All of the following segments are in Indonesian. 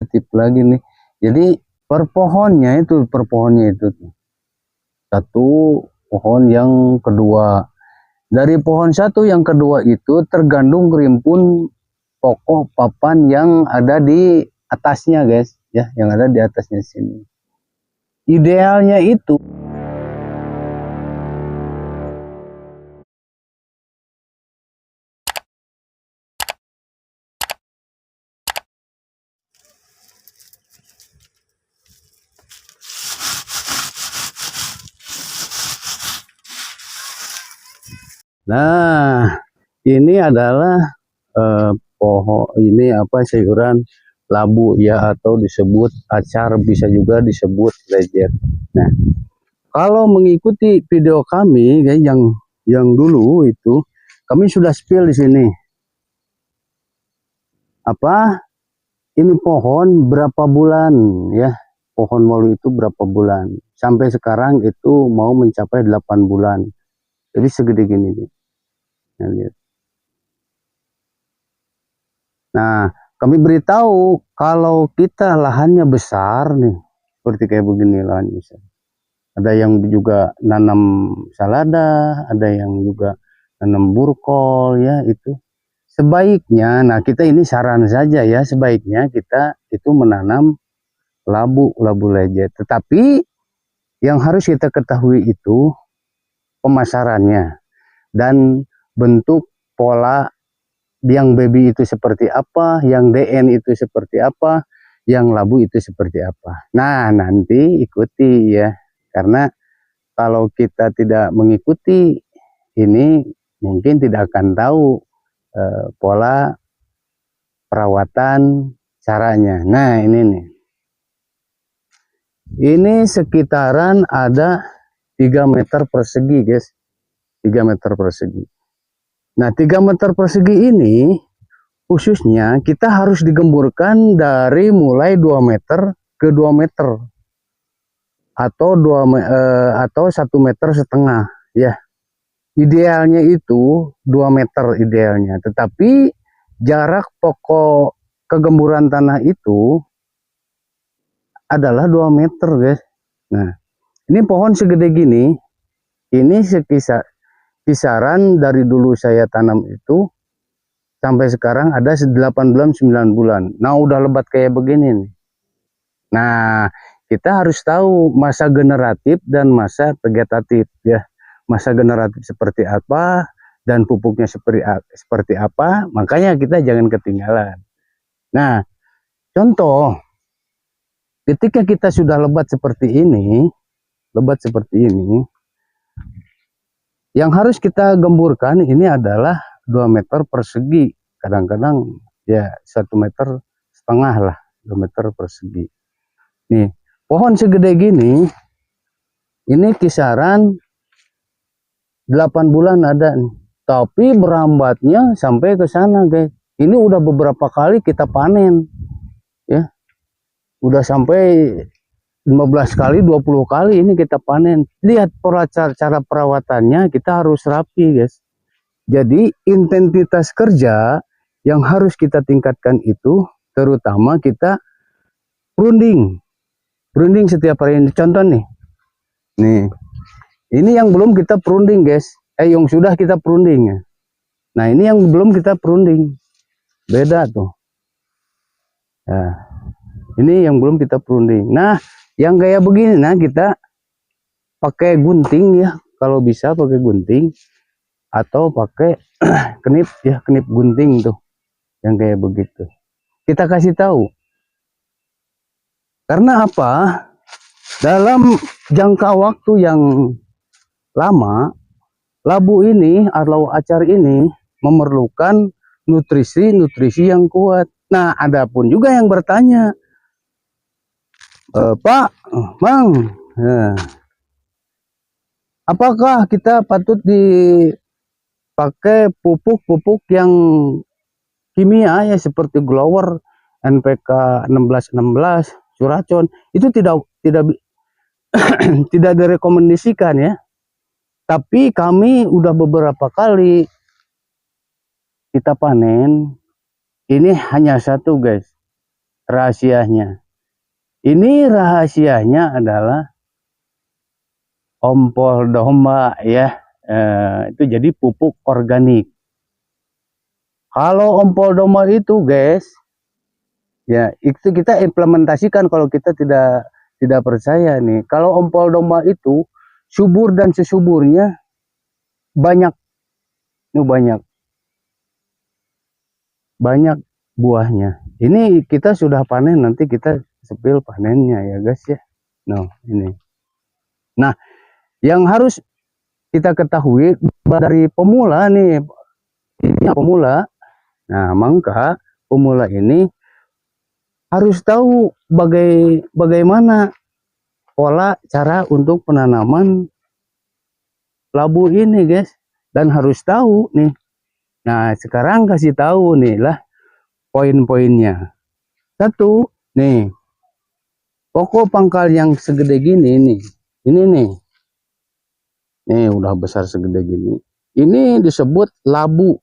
titip lagi nih. Jadi per pohonnya itu satu pohon, yang kedua dari pohon satu yang kedua itu tergantung rimpun pokok papan yang ada di atasnya guys ya, yang ada di atasnya sini. Idealnya itu nah ini adalah pohon ini sayuran labu ya, atau disebut acar, bisa juga disebut lejet. Nah, kalau mengikuti video kami yang dulu itu, kami sudah spill di sini. Ini pohon berapa bulan ya? Pohon walu itu berapa bulan? Sampai sekarang itu mau mencapai 8 bulan. Jadi segede gini nih. Lihat. Nah, kami beritahu kalau kita lahannya besar nih, seperti kayak begini lahan besar. Ada yang juga nanam salada, ada yang juga nanam burkol ya itu. Sebaiknya, nah kita ini saran saja ya, sebaiknya kita itu menanam labu lejet. Tetapi yang harus kita ketahui itu pemasarannya dan bentuk pola, yang baby itu seperti apa, yang DN itu seperti apa, yang labu itu seperti apa. Nah, nanti ikuti ya, karena kalau kita tidak mengikuti ini mungkin tidak akan tahu pola perawatan caranya. Nah, ini nih. Ini sekitaran ada 3 meter persegi guys. 3 meter persegi. Nah, 3 meter persegi ini khususnya kita harus digemburkan dari mulai 2 meter ke 2 meter atau 1,5 meter ya. Idealnya itu 2 meter idealnya, tetapi jarak pokok kegemburan tanah itu adalah 2 meter guys. Nah, ini pohon segede gini, ini kisaran dari dulu saya tanam itu sampai sekarang ada 8 bulan 9 bulan. Nah, udah lebat kayak begini nih. Nah, kita harus tahu masa generatif dan masa vegetatif ya. Masa generatif seperti apa dan pupuknya seperti apa, makanya kita jangan ketinggalan. Nah, contoh ketika kita sudah lebat seperti ini, yang harus kita gemburkan ini adalah 2 meter persegi, kadang-kadang ya 1,5 meter lah, 2 meter persegi. Nih, pohon segede gini, ini kisaran 8 bulan ada nih, tapi berambatnya sampai ke sana guys. Ini udah beberapa kali kita panen, ya, udah sampai 15 kali, 20 kali ini kita panen. Lihat pola cara perawatannya, kita harus rapi guys. Jadi intensitas kerja yang harus kita tingkatkan itu, terutama kita prunding setiap hari ini. Contoh nih, ini yang belum kita prunding guys, yang sudah kita prunding ya. Nah, ini yang belum kita prunding, beda tuh. Nah, ini yang belum kita prunding. Nah, yang kayak begini, nah kita pakai gunting ya, kalau bisa pakai gunting atau pakai knip ya, knip gunting tuh, yang kayak begitu. Kita kasih tahu. Karena apa? Dalam jangka waktu yang lama, labu ini atau acar ini memerlukan nutrisi yang kuat. Nah, ada pun juga yang bertanya, Pak, Bang, nah, apakah kita patut dipakai pupuk yang kimia ya, seperti grower, NPK 1616, Curacon? Itu tidak tidak direkomendasikan ya. Tapi kami udah beberapa kali kita panen, ini hanya satu guys, rahasianya. Ini rahasianya adalah ompol domba ya. Itu jadi pupuk organik. Kalau ompol domba itu guys, ya itu kita implementasikan kalau kita tidak percaya nih. Kalau ompol domba itu subur dan sesuburnya banyak, banyak buahnya. Ini kita sudah panen, nanti kita sepil panennya ya guys ya. Nah ini. Nah yang harus kita ketahui dari pemula nih, pemula. Nah maka pemula ini harus tahu bagaimana pola cara untuk penanaman labu ini guys, dan harus tahu nih. Nah sekarang kasih tahu nih lah poin-poinnya. Satu nih, pokok pangkal yang segede gini nih, ini nih udah besar segede gini, ini disebut labu,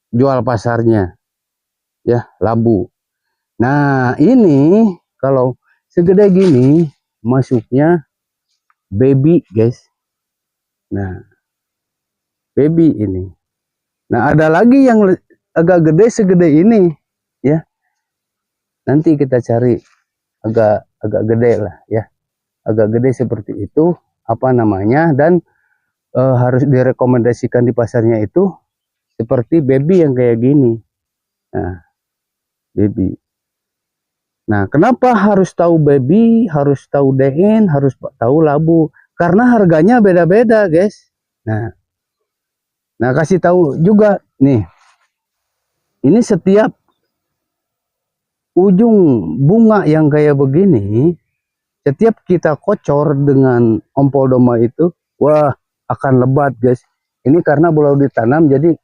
jual pasarnya ya, labu. Nah ini kalau segede gini masuknya baby guys. Nah baby ini. Nah ada lagi yang agak gede segede ini ya, nanti kita cari agak gede lah ya, agak gede seperti itu apa namanya, dan harus direkomendasikan di pasarnya itu seperti baby yang kayak gini. Nah baby. Nah kenapa harus tahu baby, harus tahu DN, harus tahu labu, karena harganya beda-beda guys. Nah kasih tahu juga nih, ini setiap ujung bunga yang kayak begini, setiap kita kocor dengan ompol domba itu, wah akan lebat guys. Ini karena belum ditanam, jadi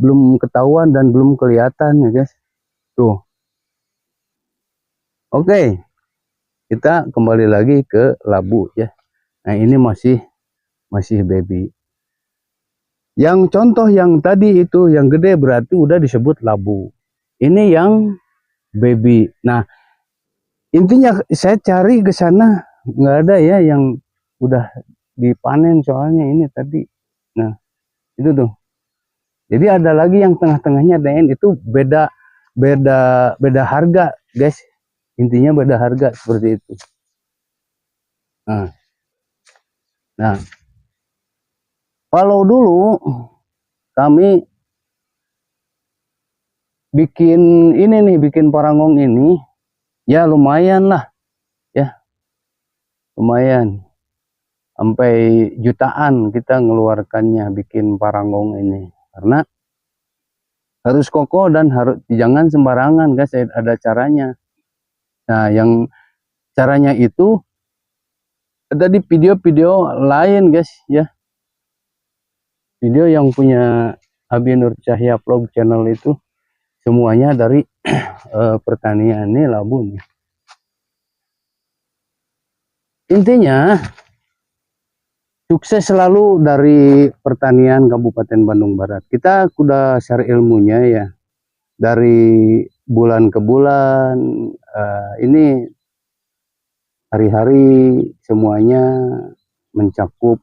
belum ketahuan dan belum kelihatan ya guys. Tuh. Oke. Kita kembali lagi ke labu ya. Nah ini masih baby. Yang contoh yang tadi itu yang gede berarti udah disebut labu. Ini yang baby. Nah intinya saya cari ke sana nggak ada ya yang udah dipanen, soalnya ini tadi. Nah itu tuh. Jadi ada lagi yang tengah-tengahnya DN, itu beda harga guys. Intinya beda harga seperti itu. Nah kalau dulu kami bikin ini nih, bikin parangong ini ya lumayan lah ya, lumayan sampai jutaan kita ngeluarkannya bikin parangong ini, karena harus kokoh dan harus jangan sembarangan guys, ada caranya. Nah yang caranya itu ada di video-video lain guys ya, video yang punya Abi Nur Cahya Vlog channel itu semuanya dari pertanian ini labu nih. Intinya sukses selalu dari pertanian Kabupaten Bandung Barat. Kita udah share ilmunya ya, dari bulan ke bulan, ini hari-hari semuanya mencakup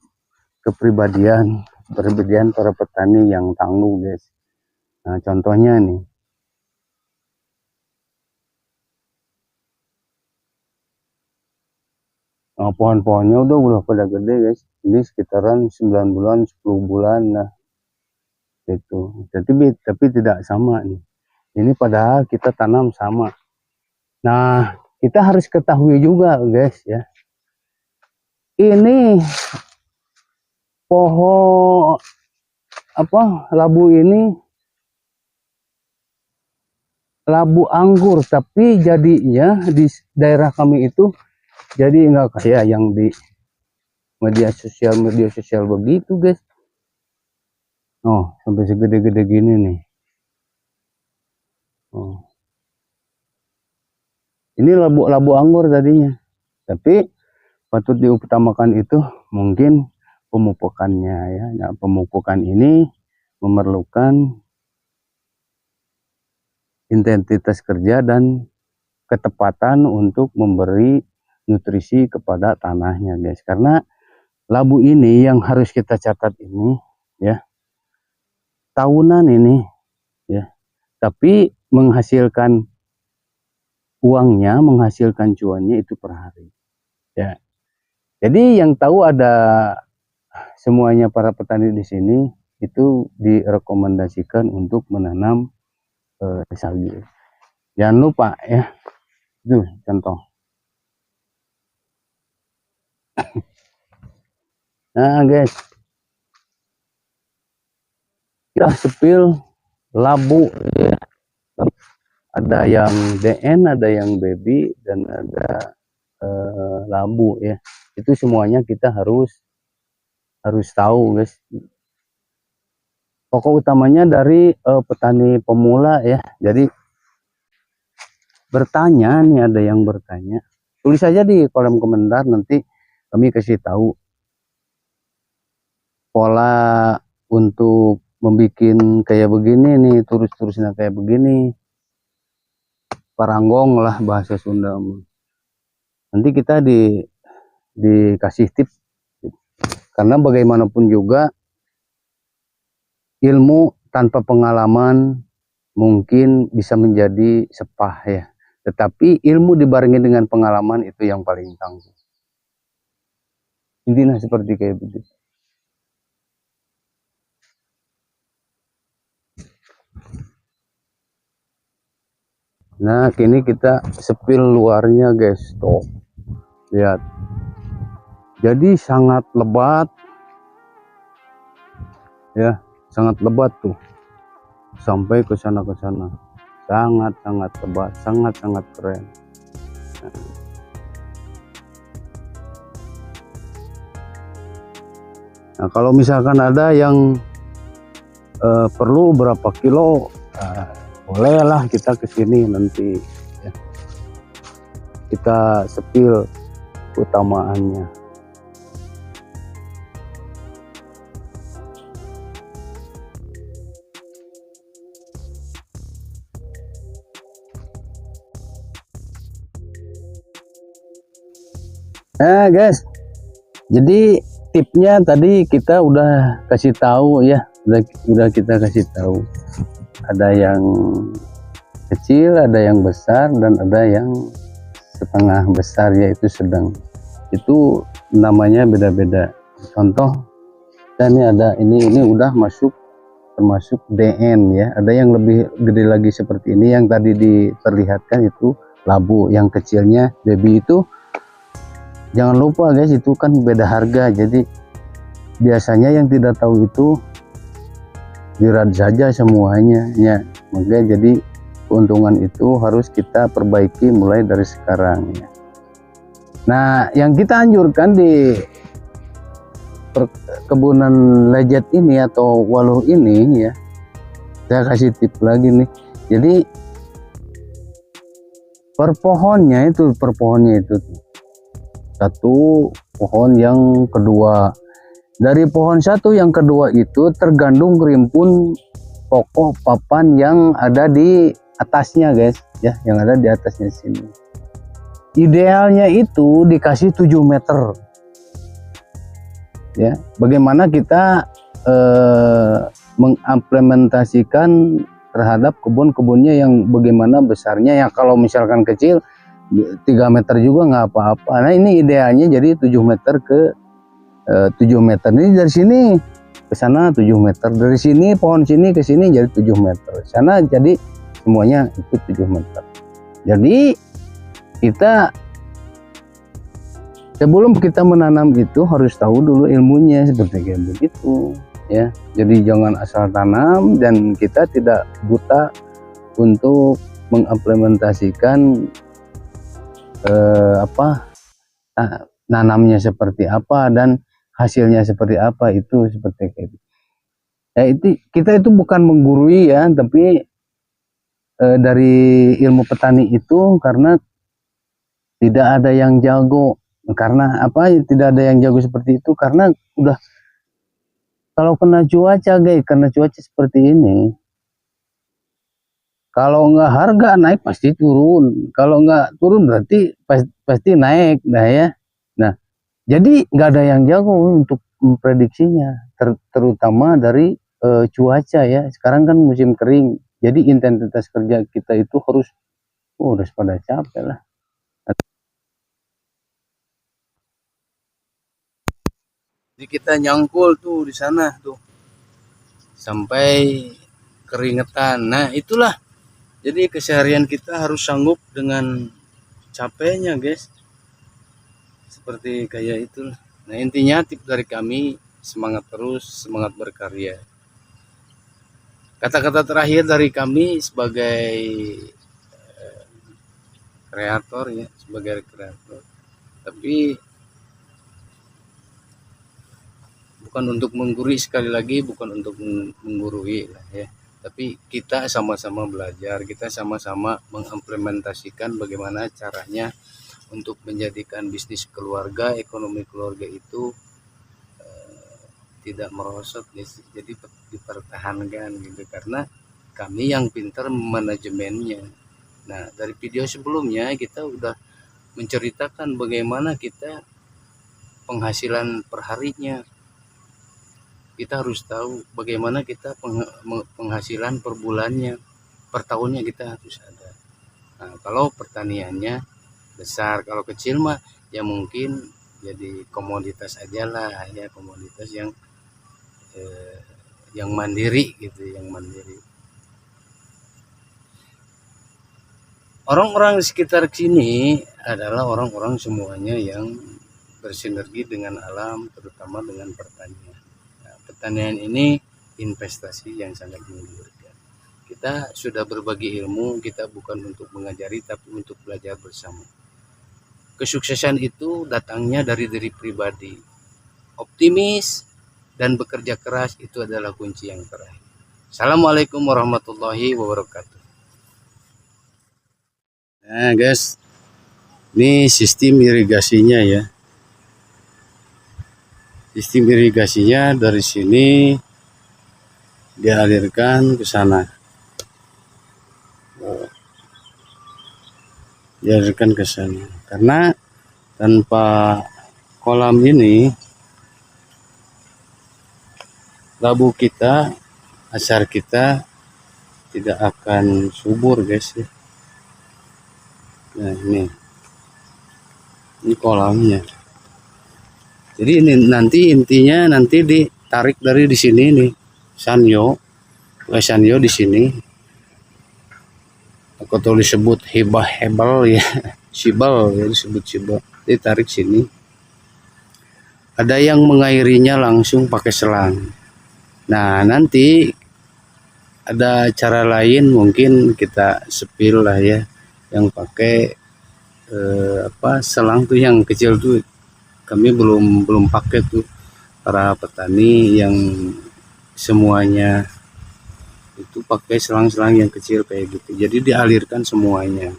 kepribadian para petani yang tangguh guys. Nah contohnya nih, nah, pohon-pohonnya udah pada gede guys. Ini sekitaran 9 bulan 10 bulan lah itu. Tapi tidak sama nih. Ini padahal kita tanam sama. Nah kita harus ketahui juga guys ya, ini pohon labu ini labu anggur, tapi jadinya di daerah kami itu jadi nggak kayak yang di media sosial begitu guys. Oh sampai segede-gede gini nih. Oh ini labu anggur tadinya, tapi patut diutamakan itu mungkin pemupukannya ya. Nah, pemupukan ini memerlukan intensitas kerja dan ketepatan untuk memberi nutrisi kepada tanahnya guys. Karena labu ini yang harus kita catat ini ya, tahunan ini ya, tapi menghasilkan uangnya, menghasilkan cuannya itu per hari ya. Jadi yang tahu ada semuanya para petani di sini itu direkomendasikan untuk menanam sagu. Jangan lupa ya, itu contoh. Nah guys, kita sepil labu ya. Ada yang DN, ada yang baby, dan ada labu ya. Itu semuanya kita harus tahu guys. Pokok utamanya dari petani pemula ya. Jadi bertanya nih, ada yang bertanya, tulis saja di kolom komentar, nanti kami kasih tahu pola untuk membuat kayak begini nih, terus-terusnya kayak begini, paranggong lah bahasa Sunda. Nanti kita dikasih tips, karena bagaimanapun juga ilmu tanpa pengalaman mungkin bisa menjadi sepah ya, tetapi ilmu dibarengi dengan pengalaman itu yang paling tangguh. Intinya seperti kayak begitu. Nah, kini kita sepil luarnya guys, tuh lihat. Jadi sangat lebat ya, sangat lebat tuh, sampai ke sana sangat lebat, sangat keren. Nah, kalau misalkan ada yang perlu berapa kilo, bolehlah kita kesini nanti ya. Kita sepil utamaannya. Nah guys, jadi tipnya tadi kita udah kasih tahu ya, udah kita kasih tahu. Ada yang kecil, ada yang besar, dan ada yang setengah besar, yaitu sedang. Itu namanya beda-beda. Contoh, dan ini ada ini udah masuk termasuk DN ya. Ada yang lebih gede lagi seperti ini, yang tadi diperlihatkan itu labu, yang kecilnya baby. Itu jangan lupa guys, itu kan beda harga. Jadi biasanya yang tidak tahu itu dirad saja semuanya ya. Makanya jadi keuntungan itu harus kita perbaiki mulai dari sekarang ya. Nah, yang kita anjurkan di perkebunan lejet ini atau waluh ini ya, saya kasih tip lagi nih. Jadi per pohonnya itu satu pohon, yang kedua dari pohon satu yang kedua itu tergantung rimpun pokok papan yang ada di atasnya guys ya, yang ada di atasnya sini. Idealnya itu dikasih 7 meter ya. Bagaimana kita mengimplementasikan terhadap kebun-kebunnya yang bagaimana besarnya ya. Kalau misalkan kecil 3 meter juga nggak apa-apa. Nah, ini idealnya jadi 7 meter ke 7 meter. Ini dari sini ke sana 7 meter, dari sini pohon sini ke sini jadi 7 meter, sana jadi semuanya itu 7 meter. Jadi kita sebelum kita menanam itu harus tahu dulu ilmunya seperti kayak begitu ya. Jadi jangan asal tanam, dan kita tidak buta untuk mengimplementasikan nanamnya seperti apa dan hasilnya seperti apa. Itu seperti itu ya. Kita itu bukan menggurui ya, tapi dari ilmu petani itu, karena tidak ada yang jago. Karena apa tidak ada yang jago seperti itu? Karena udah kalau kena cuaca guys, karena cuaca seperti ini, Kalau nggak harga naik pasti turun. Kalau nggak turun berarti pasti naik, nah ya. Nah, jadi nggak ada yang jago untuk memprediksinya, terutama dari cuaca ya. Sekarang kan musim kering, jadi intensitas kerja kita itu harus udah pada capek lah. Jadi kita nyangkul tuh di sana tuh sampai keringetan. Nah itulah. Jadi keseharian kita harus sanggup dengan capeknya, guys. Seperti kayak itu. Nah intinya tip dari kami, semangat terus, semangat berkarya. Kata-kata terakhir dari kami sebagai kreator ya, sebagai kreator. Tapi bukan untuk menggurui, sekali lagi bukan untuk menggurui lah ya. Tapi kita sama-sama belajar, kita sama-sama mengimplementasikan bagaimana caranya untuk menjadikan bisnis keluarga, ekonomi keluarga itu tidak merosot, jadi dipertahankan gitu, karena kami yang pintar manajemennya. Nah dari video sebelumnya kita udah menceritakan bagaimana kita penghasilan perharinya. Kita harus tahu bagaimana kita penghasilan per bulannya, per tahunnya kita harus ada. Nah, kalau pertaniannya besar, kalau kecil mah ya mungkin jadi komoditas aja lah ya, komoditas yang mandiri gitu, yang mandiri. Orang-orang di sekitar sini adalah orang-orang semuanya yang bersinergi dengan alam, terutama dengan pertanian. Pertanian ini investasi yang sangat menggiurkan. Kita sudah berbagi ilmu, kita bukan untuk mengajari tapi untuk belajar bersama. Kesuksesan itu datangnya dari diri pribadi. Optimis dan bekerja keras itu adalah kunci yang terakhir. Assalamualaikum warahmatullahi wabarakatuh. Nah guys, ini sistem irigasinya ya. Sistem irigasinya dari sini dialirkan ke sana. Dialirkan ke sana. Karena tanpa kolam ini labu kita, asar kita tidak akan subur, guys ya. Nah, ini kolamnya. Jadi ini nanti intinya nanti ditarik dari di sini nih, sanyo di sini. Atau disebut hebal ya, sibal ya, disebut sibal. Ditarik sini. Ada yang mengairinya langsung pakai selang. Nah nanti ada cara lain, mungkin kita sepil lah ya, yang pakai selang tuh yang kecil tuh. Kami belum pakai tuh, para petani yang semuanya itu pakai selang-selang yang kecil kayak gitu. Jadi dialirkan semuanya.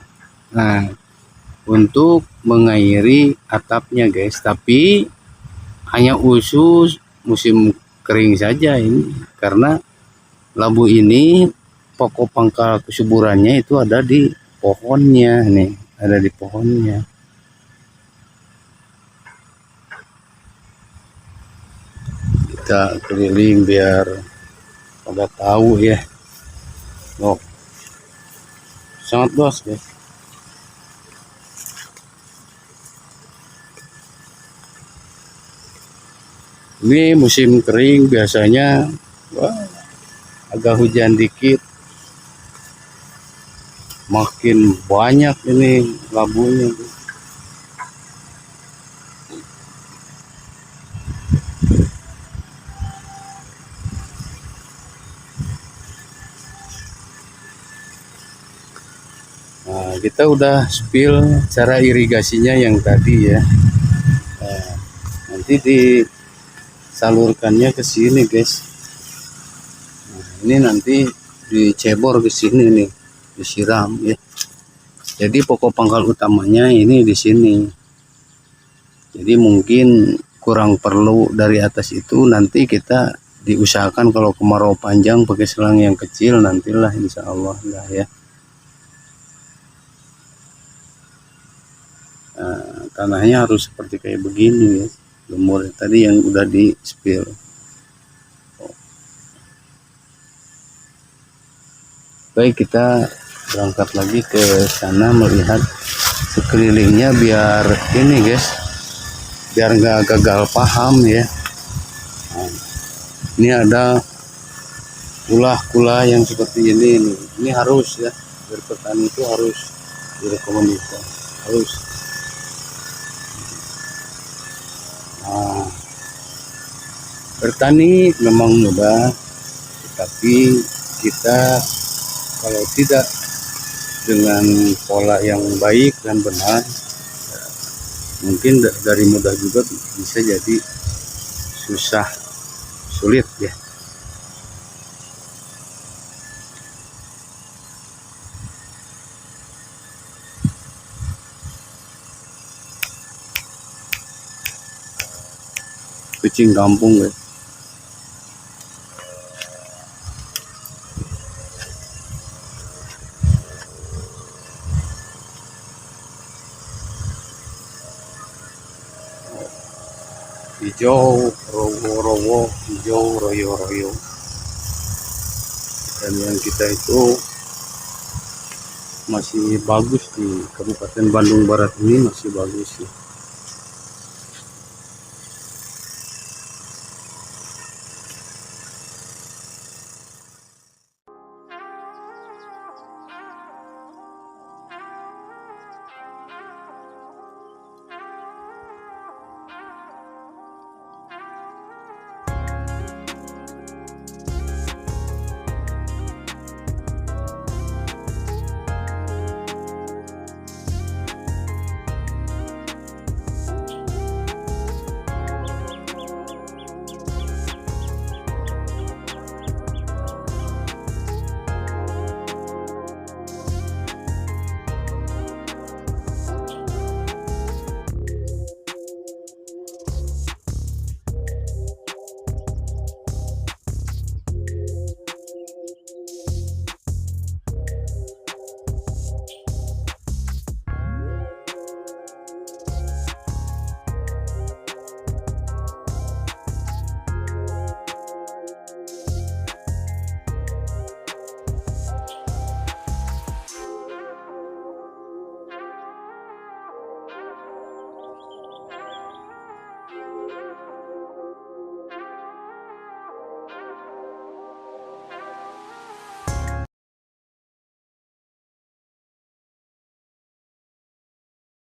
Nah, untuk mengairi atapnya guys, tapi hanya khusus musim kering saja ini, karena labu ini pokok pangkal kesuburannya itu ada di pohonnya nih, ada di pohonnya. Kita keliling biar pada tahu ya. Oh, sangat luas guys. Ini musim kering biasanya, wah, agak hujan dikit makin banyak ini labunya. Nah, kita udah spill cara irigasinya yang tadi ya. Nah, nanti disalurkannya ke sini guys. Nah, ini nanti dicebor ke sini nih, disiram ya. Jadi pokok pangkal utamanya ini di sini. Jadi mungkin kurang perlu dari atas itu, nanti kita diusahakan kalau kemarau panjang pakai selang yang kecil, nantilah insya Allah lah ya. tanahnya harus seperti kayak begini ya, gemur tadi yang udah di spill. Baik, kita berangkat lagi ke sana melihat sekelilingnya biar ini guys, biar nggak gagal paham ya. Nah, ini ada kulah-kulah yang seperti ini harus ya, berpetani itu harus direkomendasikan, harus. Nah, bertani memang mudah, tetapi kita kalau tidak dengan pola yang baik dan benar, mungkin dari mudah juga bisa jadi susah, sulit ya. Kucing kampung ya. Hijau rowo-rowo, hijau royo-royo. Dan yang kita itu masih bagus di Kabupaten Bandung Barat ini, masih bagus sih.